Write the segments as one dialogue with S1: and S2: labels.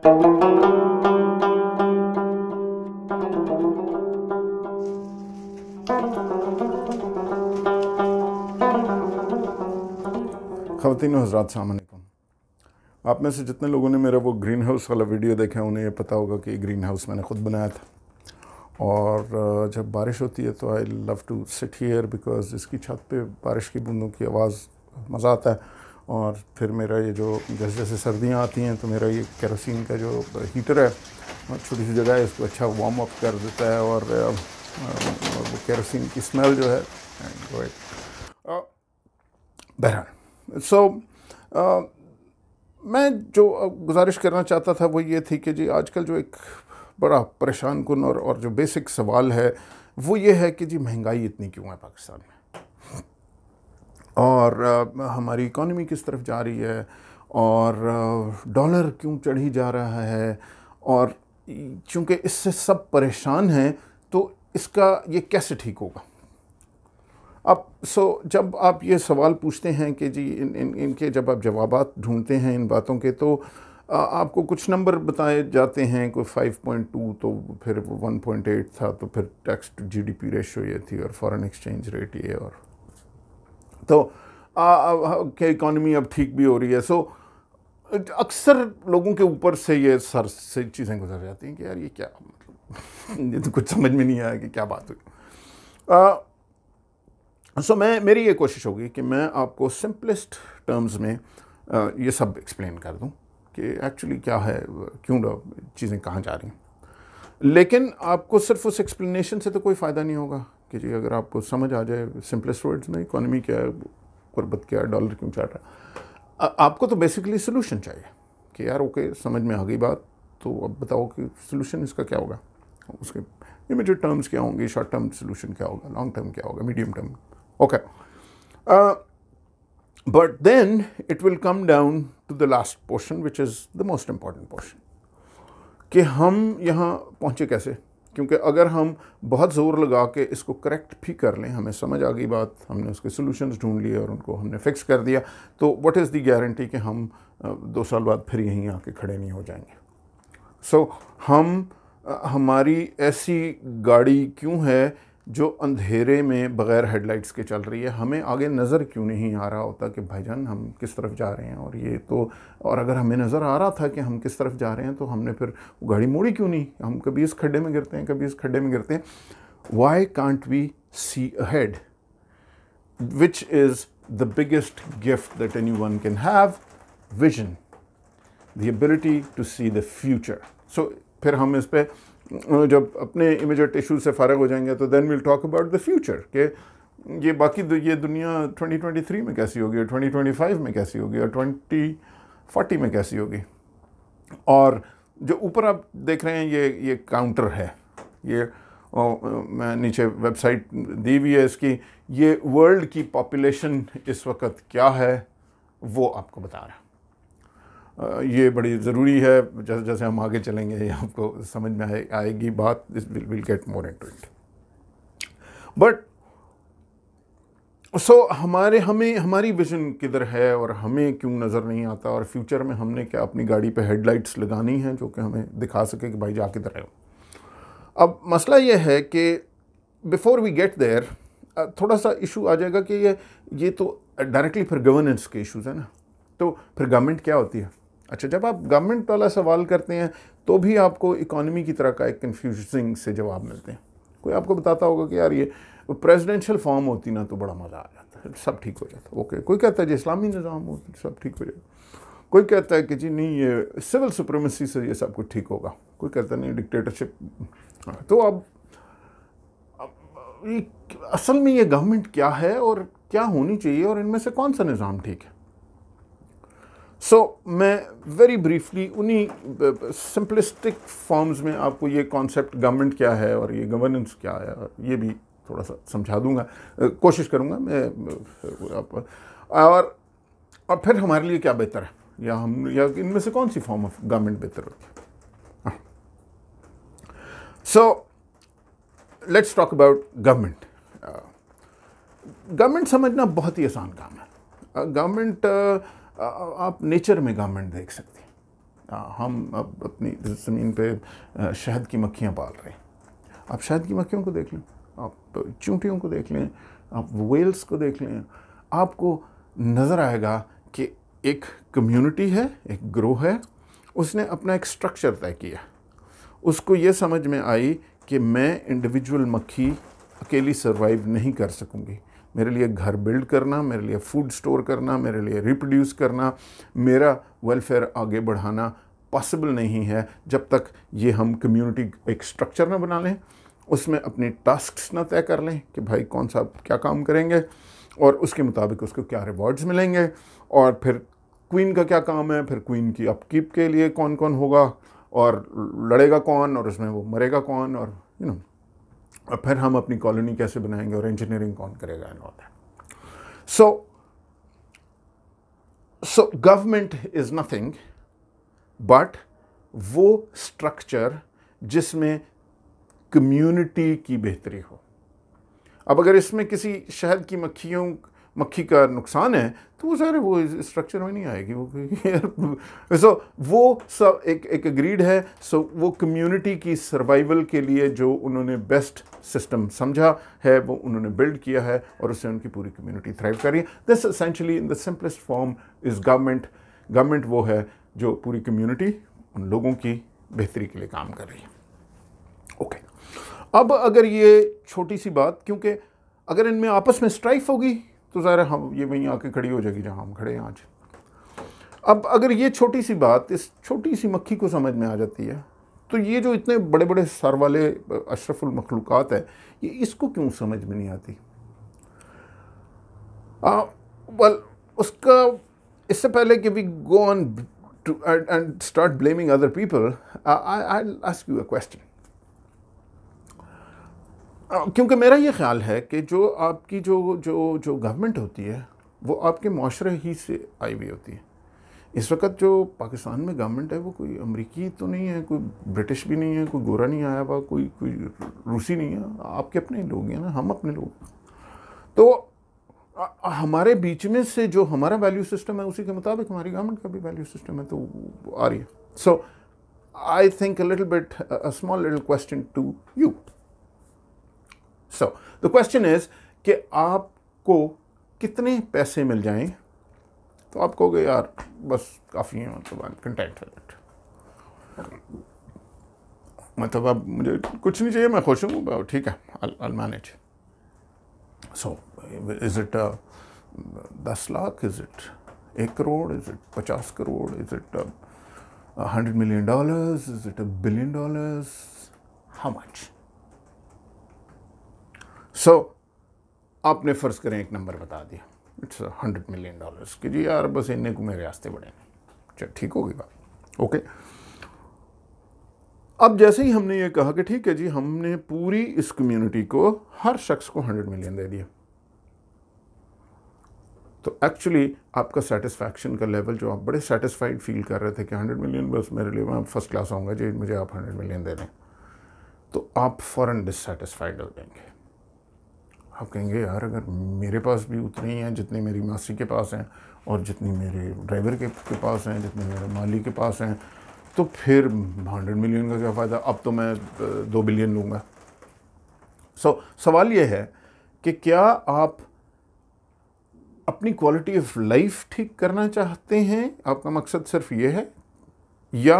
S1: ख़वातीन व हज़रात, अस्सलाम वालेकुम। आप में से जितने लोगों ने मेरा वो ग्रीन हाउस वाला वीडियो देखा है उन्हें ये पता होगा कि ग्रीन हाउस मैंने ख़ुद बनाया था। और जब बारिश होती है तो I love to sit here because इसकी छत पे बारिश की बूंदों की आवाज़ मज़ा आता है। और फिर मेरा ये जो जैसे जैसे सर्दियाँ आती हैं तो मेरा ये केरोसिन का जो हीटर है, छोटी सी जगह है, इसको अच्छा वार्म अप कर देता है। और वो केरोसिन की स्मेल जो है, बहरहाल मैं जो गुजारिश करना चाहता था वो ये थी कि जी आजकल जो एक बड़ा परेशान कुन और जो बेसिक सवाल है वो ये है कि जी महंगाई इतनी क्यों है पाकिस्तान में, और हमारी इकॉनमी किस तरफ जा रही है, और डॉलर क्यों चढ़ी जा रहा है। और चूँकि इससे सब परेशान हैं तो इसका ये कैसे ठीक होगा। अब जब आप ये सवाल पूछते हैं कि जी इनके जब आप जवाबात ढूंढते हैं इन बातों के, तो आपको कुछ नंबर बताए जाते हैं। कोई 5.2, तो फिर 1.8 था, तो फिर टैक्स टू जीडीपी रेशो ये थी, और फॉरेन एक्सचेंज रेट ये, और तो कि इकॉनमी अब ठीक भी हो रही है। अक्सर लोगों के ऊपर से ये सर से चीज़ें गुजर जाती हैं कि यार ये क्या, ये तो कुछ समझ में नहीं आया कि क्या बात हुई। मेरी ये कोशिश होगी कि मैं आपको सिंपलेस्ट टर्म्स में ये सब एक्सप्लेन कर दूं कि एक्चुअली क्या है, क्यों चीज़ें कहाँ जा रही हैं। लेकिन आपको सिर्फ उस एक्सप्लेनेशन से तो कोई फ़ायदा नहीं होगा कि जी अगर आपको समझ आ जाए सिंपलेस्ट वर्ड्स में इकॉनमी क्या है, गुरबत क्या है, डॉलर क्यों चढ़ रहा है। आपको तो बेसिकली सोल्यूशन चाहिए कि यार ओके, समझ में आ गई बात, तो अब बताओ कि सोल्यूशन इसका क्या होगा, उसके इमीडिएट टर्म्स क्या होंगे, शॉर्ट टर्म सोल्यूशन क्या होगा, लॉन्ग टर्म क्या होगा, medium term. Okay, but then it will come down to the last portion, which is the most important portion, कि हम यहाँ पहुँचे कैसे। क्योंकि अगर हम बहुत ज़ोर लगा के इसको करेक्ट भी कर लें, हमें समझ आ गई बात, हमने उसके सॉल्यूशंस ढूंढ लिए और उनको हमने फिक्स कर दिया, तो व्हाट इज़ द गारंटी कि हम 2 साल बाद फिर यहीं आके खड़े नहीं हो जाएंगे। हमारी ऐसी गाड़ी क्यों है जो अंधेरे में बग़ैर हेडलाइट्स के चल रही है, हमें आगे नज़र क्यों नहीं आ रहा होता कि भाईजान हम किस तरफ जा रहे हैं। और ये तो, और अगर हमें नज़र आ रहा था कि हम किस तरफ जा रहे हैं तो हमने फिर वो गाड़ी मोड़ी क्यों नहीं। हम कभी इस खड्डे में गिरते हैं, कभी इस खड्डे में गिरते हैं। Why can't we see ahead, which is the biggest gift that anyone can have, vision, the ability to see the future. फिर हम इस पर जब अपने इमीडिएट इशू से फ़ारिग हो जाएंगे तो then will talk about the future, कि ये बाकी ये दुनिया 2023 में कैसी होगी, और 2025 में कैसी होगी, और 2040 में कैसी होगी। और जो ऊपर आप देख रहे हैं ये काउंटर है, ये मैं नीचे वेबसाइट दी हुई है इसकी, ये वर्ल्ड की पॉपुलेशन इस वक्त क्या है वो आपको बता रहा है। ये बड़ी ज़रूरी है, जैसे जैसे हम आगे चलेंगे ये आपको समझ में आएगी बात, this will get more into it. But हमें हमारी विजन किधर है और हमें क्यों नज़र नहीं आता, और फ्यूचर में हमने क्या अपनी गाड़ी पे हेडलाइट्स लगानी हैं जो कि हमें दिखा सके कि भाई जा किधर है। अब मसला ये है कि बिफोर वी गेट देयर थोड़ा सा इशू आ जाएगा कि ये तो डायरेक्टली फिर गवर्नेंस के इशूज़ है ना। तो फिर गवर्नमेंट क्या होती है। अच्छा, जब आप गवर्नमेंट वाला सवाल करते हैं तो भी आपको इकॉनमी की तरह का एक कन्फ्यूजिंग से जवाब मिलते हैं। कोई आपको बताता होगा कि यार ये प्रेसिडेंशियल फॉर्म होती ना तो बड़ा मज़ा आ जाता है, सब ठीक हो जाता। ओके, कोई कहता है जी इस्लामी निज़ाम हो सब ठीक हो जाएगा, कोई कहता है कि जी नहीं ये सिविल सुप्रीमेसी से ये सब कुछ ठीक होगा, कोई कहता है नहीं डिक्टेटरशिप। तो अब असल में ये गवर्नमेंट क्या है और क्या होनी चाहिए, और इनमें से कौन सा निज़ाम ठीक है। मैं वेरी ब्रीफली उन्हीं सिंपलिस्टिक फॉर्म्स में आपको ये कॉन्सेप्ट गवर्नमेंट क्या है और ये गवर्नेंस क्या है और ये भी थोड़ा सा समझा दूंगा, कोशिश करूंगा मैं। और फिर हमारे लिए क्या बेहतर है, या इनमें से कौन सी फॉर्म ऑफ गवर्नमेंट बेहतर होती है। Let's talk about government. Government समझना बहुत ही आसान काम है। गवर्नमेंट आप नेचर में गवर्नमेंट देख सकते हैं। हम अब अपनी ज़मीन पे शहद की मक्खियाँ पाल रहे हैं। आप शहद की मक्खियों को देख लें, आप चींटियों को देख लें, आप वेल्स को देख लें, आपको नज़र आएगा कि एक कम्युनिटी है, एक ग्रोह है, उसने अपना एक स्ट्रक्चर तय किया। उसको ये समझ में आई कि मैं इंडिविजुअल मक्खी अकेली सर्वाइव नहीं कर सकूंगी। मेरे लिए घर बिल्ड करना, मेरे लिए फूड स्टोर करना, मेरे लिए रिप्रोड्यूस करना, मेरा वेलफेयर आगे बढ़ाना पॉसिबल नहीं है जब तक ये हम कम्युनिटी एक स्ट्रक्चर ना बना लें, उसमें अपनी टास्क्स ना तय कर लें कि भाई कौन सा क्या काम करेंगे और उसके मुताबिक उसको क्या रिवॉर्ड्स मिलेंगे, और फिर क्वीन का क्या काम है, फिर क्वीन की अपकीप के लिए कौन कौन होगा और लड़ेगा कौन और उसमें वो मरेगा कौन, और और फिर हम अपनी कॉलोनी कैसे बनाएंगे और इंजीनियरिंग कौन करेगा and all that. So government is nothing but वो स्ट्रक्चर जिसमें कम्युनिटी की बेहतरी हो। अब अगर इसमें किसी शहद की मक्खी का नुकसान है तो वो सारे वो स्ट्रक्चर में नहीं आएगी वो। सो वो सब एक अग्रीड है। सो वो कम्युनिटी की सर्वाइवल के लिए जो उन्होंने बेस्ट सिस्टम समझा है वो उन्होंने बिल्ड किया है और उससे उनकी पूरी कम्युनिटी थ्राइव कर रही है। This essentially in the simplest form is government. Government वो है जो पूरी कम्युनिटी, उन लोगों की बेहतरी के लिए काम कर रही है। ओके, अब अगर ये छोटी सी बात, क्योंकि अगर इनमें आपस में स्ट्राइफ होगी तो ज़ाहिर हम ये वहीं आके खड़ी हो जाएगी जहाँ हम खड़े हैं आज। अब अगर ये छोटी सी बात इस छोटी सी मक्खी को समझ में आ जाती है तो ये जो इतने बड़े बड़े सर वाले अशरफुल मखलूक़ात है ये इसको क्यों समझ में नहीं आती? वेल, उसका इससे पहले कि we go on to and start blaming other people, I ask you a question. क्योंकि मेरा ये ख्याल है कि जो आपकी जो गवर्नमेंट होती है वो आपके माशरे ही से आई हुई होती है। इस वक्त जो पाकिस्तान में गवर्नमेंट है वो कोई अमरीकी तो नहीं है, कोई ब्रिटिश भी नहीं है, कोई गोरा नहीं आया हुआ, कोई रूसी नहीं है, आपके अपने लोग हैं ना, हम अपने लोग। तो हमारे बीच में से जो हमारा वैल्यू सिस्टम है उसी के मुताबिक हमारी गवर्नमेंट का भी वैल्यू सिस्टम है तो आ रही है। So I think a little bit a small little question to you. So the question is कि आपको कितने पैसे मिल जाएं तो आप कहोगे यार बस काफ़ी है, मतलब I am content with it, मतलब अब मुझे कुछ नहीं चाहिए, मैं खुश हूँ, ठीक है, I manage. So is it 10 lakh, is it 1 crore, is it 50 crore, is it $100 million, is it $1 billion, how much? So आपने फ़र्ज़ करें एक नंबर बता दिया, इट्स $100 million कि जी यार बस इन्ने को मेरे रास्ते बढ़े, चल ठीक होगी बात, ओके। अब जैसे ही हमने ये कहा कि ठीक है जी, हमने पूरी इस कम्युनिटी को हर शख्स को 100 मिलियन दे दिया, तो एक्चुअली आपका सेटिस्फैक्शन का लेवल, जो आप बड़े सेटिस्फाइड फील कर रहे थे कि 100 मिलियन बस मेरे लिए, मैं फर्स्ट क्लास आऊँगा जी, मुझे आप 100 मिलियन दे दें, तो आप फ़ौरन डिससेटिस्फाइड हो जाएंगे। आप कहेंगे यार अगर मेरे पास भी उतने ही हैं जितने मेरी मासी के पास हैं और जितनी मेरे ड्राइवर के पास हैं, जितने मेरे माली के पास हैं, तो फिर 100 मिलियन का क्या फ़ायदा, अब तो मैं 2 बिलियन लूँगा। सो सवाल ये है कि क्या आप अपनी क्वालिटी ऑफ लाइफ ठीक करना चाहते हैं, आपका मकसद सिर्फ ये है, या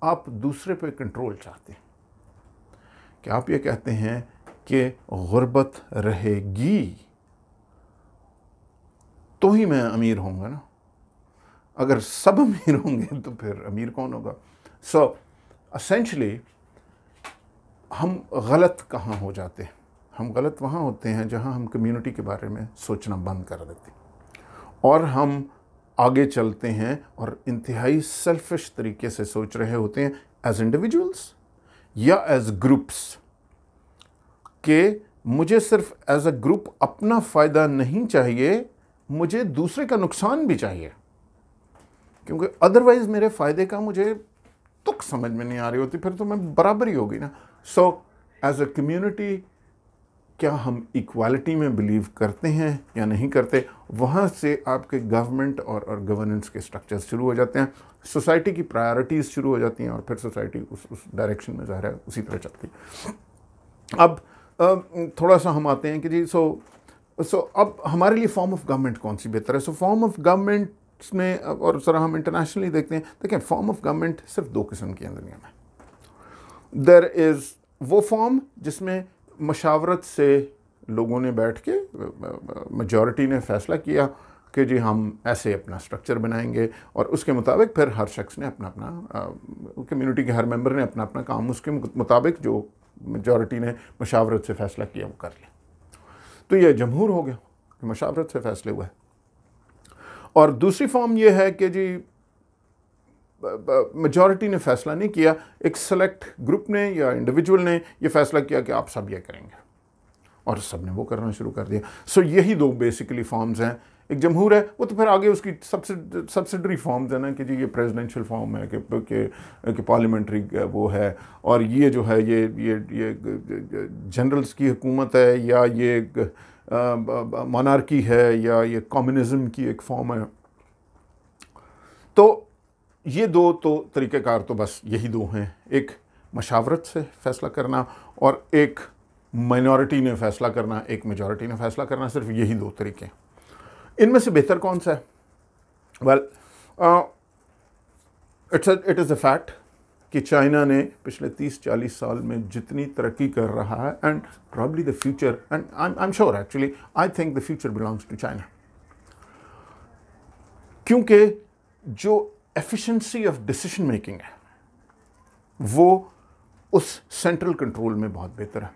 S1: आप दूसरे पे कंट्रोल चाहते हैं? क्या आप ये कहते हैं कि गुर्बत रहेगी तो ही मैं अमीर होऊंगा ना, अगर सब अमीर होंगे तो फिर अमीर कौन होगा? सो एसेंशली हम गलत कहाँ हो जाते हैं? हम गलत वहाँ होते हैं जहाँ हम कम्युनिटी के बारे में सोचना बंद कर देते हैं और हम आगे चलते हैं और इंतहाई सेल्फिश तरीके से सोच रहे होते हैं एज इंडिविजुअल्स या एज ग्रुप्स, कि मुझे सिर्फ एज अ ग्रुप अपना फ़ायदा नहीं चाहिए, मुझे दूसरे का नुकसान भी चाहिए, क्योंकि अदरवाइज़ मेरे फ़ायदे का मुझे तुक समझ में नहीं आ रही होती, फिर तो मैं बराबरी होगी ना। सो एज अ कम्युनिटी क्या हम इक्वालिटी में बिलीव करते हैं या नहीं करते, वहाँ से आपके गवर्नमेंट और गवर्नेंस के स्ट्रक्चर्स शुरू हो जाते हैं, सोसाइटी की प्रायोरिटीज़ शुरू हो जाती हैं और फिर सोसाइटी उस डायरेक्शन में ज़ाहिर है उसी तरह चलती है। अब थोड़ा सा हम आते हैं कि जी सो अब हमारे लिए फॉर्म ऑफ गवर्नमेंट कौन सी बेहतर है। सो फॉर्म ऑफ गवर्नमेंट में, और ज़रा हम इंटरनेशनली देखते हैं, देखें फॉर्म ऑफ गवर्नमेंट सिर्फ दो किस्म की हैं दुनिया में। देयर इज़ वो फॉर्म जिसमें मशावरत से लोगों ने बैठ के, मेजॉरिटी ने फैसला किया कि जी हम ऐसे अपना स्ट्रक्चर बनाएंगे और उसके मुताबिक फिर हर शख्स ने अपना अपना, कम्युनिटी के हर मेंबर ने अपना अपना काम उसके मुताबिक जो मेजॉरिटी ने मशावरत से फैसला किया वो कर लिया। तो ये जमहूर हो गया, मशावरत से फैसले हुए। और दूसरी फॉर्म ये है कि जी मेजॉरिटी ने फैसला नहीं किया, एक सेलेक्ट ग्रुप ने या इंडिविजुअल ने ये फैसला किया कि आप सब ये करेंगे और सब ने वो करना शुरू कर दिया। सो यही दो बेसिकली फॉर्म्स हैं। एक जमहूर है, वो तो फिर आगे उसकी सब्सिडरी फॉर्म्स है ना कि जी ये प्रेसिडेंशियल फॉर्म है कि पार्लियामेंट्री वो है, और ये जो है ये जनरल्स की हुकूमत है, या ये मोनार्की है, या ये कम्युनिज्म की एक फॉर्म है। तो ये दो तो तरीक़ेकार तो बस यही दो हैं, एक मशावरत से फ़ैसला करना और एक माइनॉरिटी ने फ़ैसला करना, एक मेजॉरिटी ने फ़ैसला करना, सिर्फ यही दो तरीके। इनमें से बेहतर कौन सा है? Well, it is a fact कि चाइना ने पिछले 30-40 साल में जितनी तरक्की कर रहा है, and probably the future, and I am sure actually I think the future belongs to China, क्योंकि जो एफिशिएंसी ऑफ डिसीजन मेकिंग है वो उस सेंट्रल कंट्रोल में बहुत बेहतर है।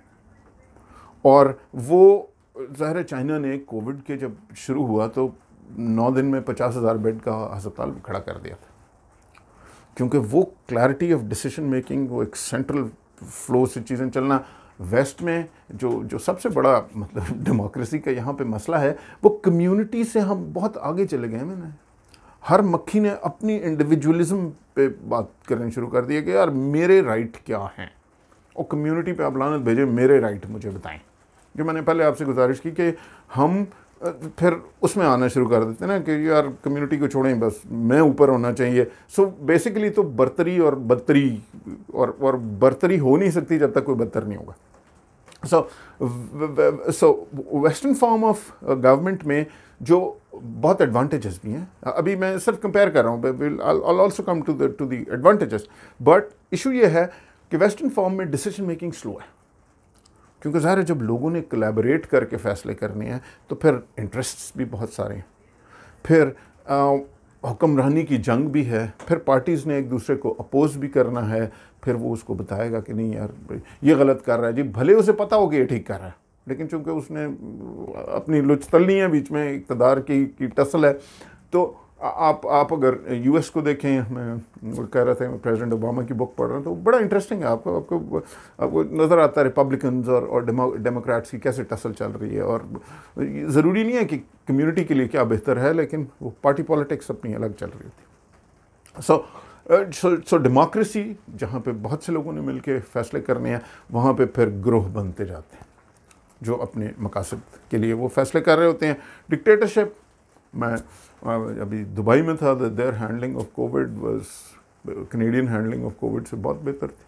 S1: और वो ज़ाहिर है चाइना ने कोविड के जब शुरू हुआ तो 9 दिन में 50,000 बेड का अस्पताल खड़ा कर दिया था, क्योंकि वो क्लैरिटी ऑफ डिसीजन मेकिंग, वो एक सेंट्रल फ्लो से चीज़ें चलना। वेस्ट में जो सबसे बड़ा मतलब डेमोक्रेसी का यहाँ पे मसला है, वो कम्युनिटी से हम बहुत आगे चले गए। मैंने हर मक्खी ने अपनी इंडिविजुअलिज्म पे बात करनी शुरू कर दी है कि यार मेरे राइट क्या हैं, और कम्युनिटी पे आप लानत भेजें, मेरे राइट मुझे बताएं। जो मैंने पहले आपसे गुजारिश की कि हम फिर उसमें आना शुरू कर देते हैं ना कि यार कम्युनिटी को छोड़ें, बस मैं ऊपर होना चाहिए। सो बेसिकली तो बर्तरी और बदतरी, और बर्तरी हो नहीं सकती जब तक कोई बदतर नहीं होगा। सो वेस्टर्न फॉर्म ऑफ गवर्नमेंट में जो बहुत एडवांटेजेस भी हैं, अभी मैं सिर्फ कंपेयर कर रहा हूँ, I also come to the advantages, but issue ये है कि वेस्टर्न फॉर्म में डिसीजन मेकिंग स्लो है, क्योंकि ज़ाहिर है जब लोगों ने कोलैबोरेट करके फ़ैसले करने हैं तो फिर इंटरेस्ट्स भी बहुत सारे हैं, फिर हुक्मरानी की जंग भी है, फिर पार्टीज़ ने एक दूसरे को अपोज भी करना है, फिर वो उसको बताएगा कि नहीं यार ये गलत कर रहा है जी, भले उसे पता हो कि ये ठीक कर रहा है, लेकिन चूंकि उसने अपनी लुच तलनी है, बीच में इक़्तिदार की टसल है। तो आप अगर यूएस को देखें, मैं कह रहा था मैं प्रेसिडेंट ओबामा की बुक पढ़ रहा हूँ, तो बड़ा इंटरेस्टिंग है। आपको नज़र आता है रिपब्लिकन्स और डेमोक्रेट्स की कैसे टसल चल रही है, और ज़रूरी नहीं है कि कम्युनिटी के लिए क्या बेहतर है, लेकिन वो पार्टी पॉलिटिक्स अपनी अलग चल रही होती। सो डेमोक्रेसी जहाँ पे बहुत से लोगों ने मिल के फ़ैसले करने हैं, वहाँ पे फिर ग्रोह बनते जाते हैं जो अपने मकासद के लिए वो फ़ैसले कर रहे होते हैं। डिक्टेटरशिप, मैं अभी दुबई में था, their handling of COVID was, Canadian handling of COVID से बहुत बेहतर थी।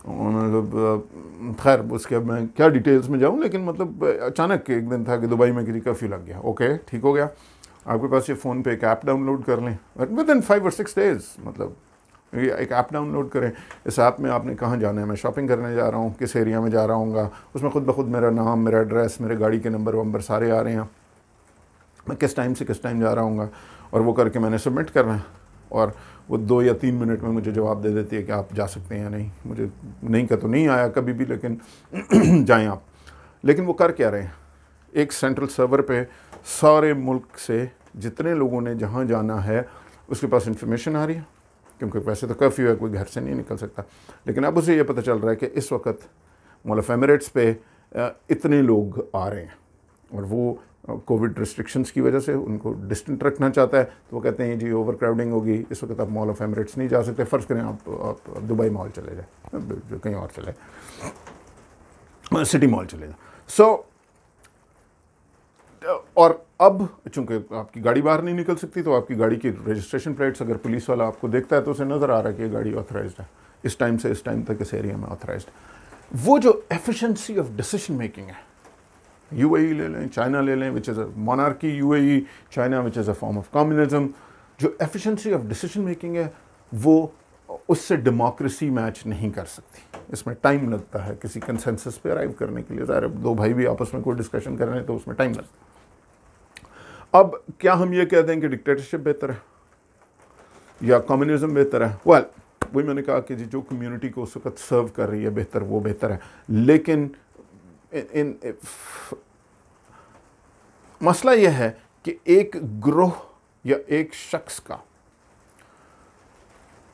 S1: मतलब खैर उसके अब मैं क्या डिटेल्स में जाऊँ, लेकिन मतलब अचानक एक दिन था कि दुबई में किसी कर्फ्यू लग गया, ओके ठीक हो गया, आपके पास ये फ़ोन पे एक ऐप डाउनलोड कर लें, विद इन 5 or 6 days, मतलब एक ऐप डाउनलोड करें। इस ऐप में आपने कहाँ जाना है, मैं शॉपिंग करने जा रहा हूँ, किस एरिया में जा रहा हूँगा, उसमें खुद ब खुद मेरा नाम, मेरा एड्रेस, मेरे गाड़ी के नंबर वंबर सारे आ रहे हैं, मैं किस टाइम से किस टाइम जा रहा हूँगा, और वो करके मैंने सबमिट करना है, और वो 2 या 3 मिनट में मुझे जवाब दे देती है कि आप जा सकते हैं या नहीं। मुझे नहीं का तो नहीं आया कभी भी, लेकिन जाएँ आप। लेकिन वो कर क्या रहे हैं, एक सेंट्रल सर्वर पे सारे मुल्क से जितने लोगों ने जहाँ जाना है उसके पास इंफॉर्मेशन आ रही है, क्योंकि वैसे तो कर्फ्यू है, कोई घर से नहीं निकल सकता, लेकिन अब उसे ये पता चल रहा है कि इस वक्त मॉल ऑफ एमिरेट्स पे इतने लोग आ रहे हैं, और वो कोविड रिस्ट्रिक्शंस की वजह से उनको डिस्टेंट रखना चाहता है। तो वो कहते हैं जी ओवर क्राउडिंग होगी, इस वक्त आप मॉल ऑफ एमिरेट्स नहीं जा सकते, फ़र्ज़ करें आप दुबई मॉल चले जाए, कहीं और चले, सिटी मॉल चले जाए। सो और अब चूंकि आपकी गाड़ी बाहर नहीं निकल सकती, तो आपकी गाड़ी की रजिस्ट्रेशन प्लेट्स अगर पुलिस वाला आपको देखता है तो उसे नज़र आ रहा है कि ये गाड़ी ऑथराइज्ड है, इस टाइम से इस टाइम तक इस एरिया में ऑथराइज्ड। वो जो एफिशिएंसी ऑफ डिसीजन मेकिंग है, यूएई ले लें, चाइना ले लें, which is a monarchy, UAE, China which is a form of communism, जो एफिशिएंसी ऑफ डिसीजन मेकिंग है वो उससे डेमोक्रेसी मैच नहीं कर सकती। इसमें टाइम लगता है किसी कंसेंसस पे अराइव करने के लिए। ज़ाहिर है दो भाई भी आपस में कोई डिस्कशन कर रहे हैं तो उसमें टाइम लगता है। अब क्या हम ये कहते हैं कि डिक्टेटरशिप बेहतर है या कम्युनिज्म बेहतर है? वेल, वही मैंने कहा कि जो कम्युनिटी को उस वक्त सर्व कर रही है बेहतर, वो बेहतर है। लेकिन मसला यह है कि एक ग्रोह या एक शख्स का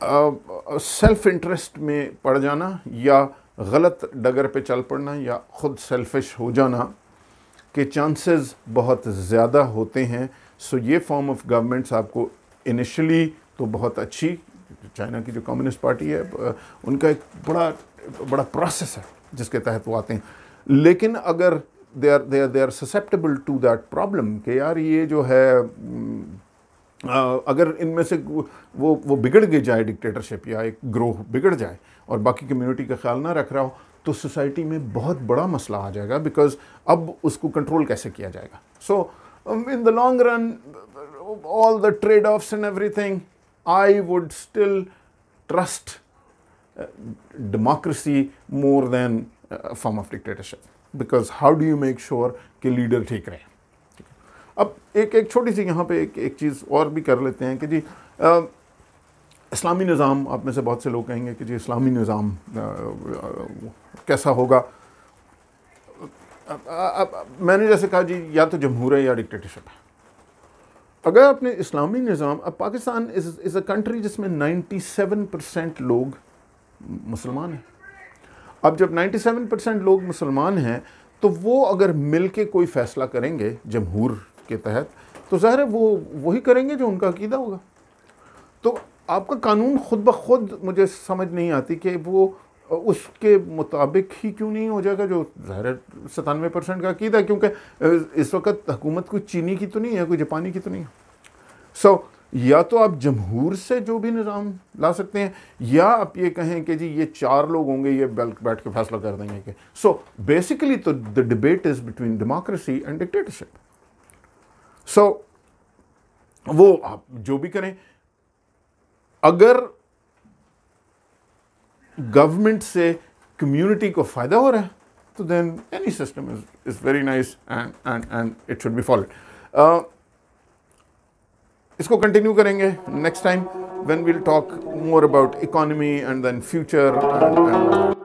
S1: सेल्फ इंटरेस्ट में पड़ जाना या गलत डगर पे चल पड़ना या खुद सेल्फिश हो जाना के चांसेस बहुत ज़्यादा होते हैं। सो ये फॉर्म ऑफ गवर्नमेंट्स आपको इनिशियली तो बहुत अच्छी, चाइना की जो कम्युनिस्ट पार्टी है उनका एक बड़ा प्रोसेस है जिसके तहत वो आते हैं। लेकिन अगर they are susceptible to that problem कि यार ये जो है अगर इनमें से वो बिगड़ गई जाए, डिक्टेटरशिप या एक ग्रोह बिगड़ जाए और बाकी कम्युनिटी का ख्याल ना रख रहा हो, तो सोसाइटी में बहुत बड़ा मसला आ जाएगा, बिकॉज अब उसको कंट्रोल कैसे किया जाएगा। So in the long run, all the trade offs and everything, I would still trust democracy more than form of dictatorship, because how do you make sure कि लीडर ठीक रहे। अब एक छोटी सी यहाँ पे एक चीज़ और भी कर लेते हैं कि जी इस्लामी निज़ाम, आप में से बहुत से लोग कहेंगे कि जी इस्लामी निज़ाम कैसा होगा। मैंने जैसे कहा जी या तो जमहूर है या डिक्टेटरशिप है। अगर आपने इस्लामी निज़ाम, अब पाकिस्तान इज़ अ कंट्री जिसमें 97% लोग मुसलमान हैं। अब जब 97% लोग मुसलमान हैं तो वो अगर मिल के कोई फ़ैसला करेंगे जमहूर के तहत, तो ज़ाहिर है वो वही करेंगे जो उनका अकीदा होगा। तो आपका कानून खुद ब खुद मुझे समझ नहीं आती कि वो उसके मुताबिक ही क्यों नहीं हो जाएगा जो ज़ाहिर 97% का अकीदा है, क्योंकि इस वक्त हुकूमत कोई चीनी की तो नहीं है, कोई जापानी की तो नहीं है। सो या तो आप जमहूर से जो भी निज़ाम ला सकते हैं, या आप ये कहें कि जी ये 4 लोग होंगे, ये बैठ के फैसला कर देंगे कि सो बेसिकली तो the debate is between democracy and dictatorship. So वो आप जो भी करें, अगर गवर्नमेंट से कम्युनिटी को फ़ायदा हो रहा है तो then any system is very nice and it should be followed. इसको कंटिन्यू करेंगे next time when we'll talk more about economy and then future and